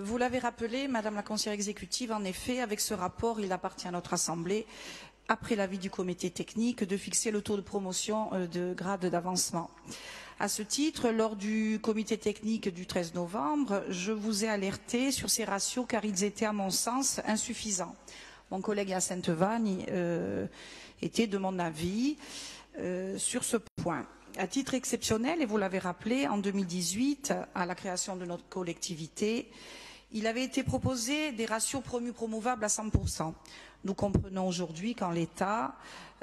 Vous l'avez rappelé, Madame la conseillère exécutive, en effet, avec ce rapport, il appartient à notre Assemblée, après l'avis du comité technique, de fixer le taux de promotion de grade d'avancement. À ce titre, lors du comité technique du 13 novembre, je vous ai alerté sur ces ratios car ils étaient, à mon sens, insuffisants. Mon collègue Hyacinthe Vagne était de mon avis sur ce point. À titre exceptionnel, et vous l'avez rappelé, en 2018, à la création de notre collectivité, il avait été proposé des ratios promu-promouvables à 100%. Nous comprenons aujourd'hui qu'en l'état,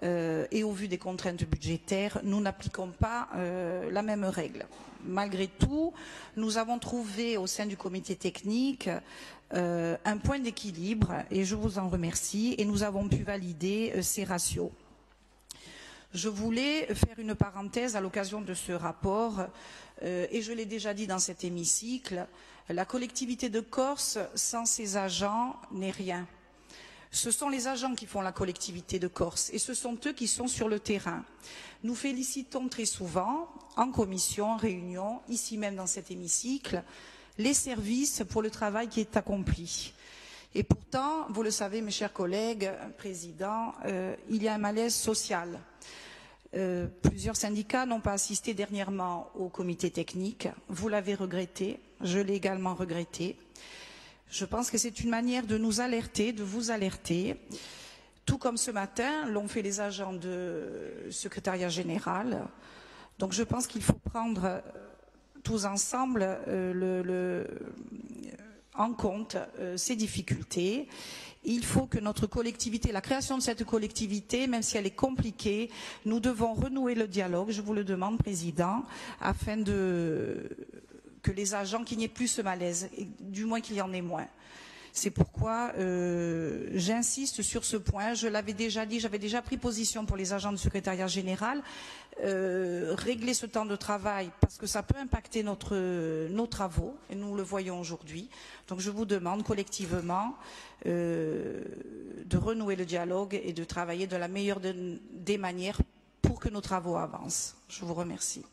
et au vu des contraintes budgétaires, nous n'appliquons pas la même règle. Malgré tout, nous avons trouvé au sein du comité technique un point d'équilibre, et je vous en remercie, et nous avons pu valider ces ratios. Je voulais faire une parenthèse à l'occasion de ce rapport, et je l'ai déjà dit dans cet hémicycle, la collectivité de Corse, sans ses agents, n'est rien. Ce sont les agents qui font la collectivité de Corse, et ce sont eux qui sont sur le terrain. Nous félicitons très souvent, en commission, en réunion, ici même dans cet hémicycle, les services pour le travail qui est accompli. Et pourtant, vous le savez, mes chers collègues, Président, il y a un malaise social. Plusieurs syndicats n'ont pas assisté dernièrement au comité technique. Vous l'avez regretté, je l'ai également regretté. Je pense que c'est une manière de nous alerter, de vous alerter, tout comme ce matin l'ont fait les agents de secrétariat général. Donc je pense qu'il faut prendre tous ensemble en compte ces difficultés. Il faut que notre collectivité, la création de cette collectivité, même si elle est compliquée, nous devons renouer le dialogue, je vous le demande, Président, afin que les agents, qu'il n'y ait plus ce malaise, et du moins qu'il y en ait moins. C'est pourquoi j'insiste sur ce point. Je l'avais déjà dit, j'avais déjà pris position pour les agents du secrétariat général. Régler ce temps de travail, parce que ça peut impacter nos travaux, et nous le voyons aujourd'hui. Donc je vous demande collectivement de renouer le dialogue et de travailler de la meilleure des manières pour que nos travaux avancent. Je vous remercie.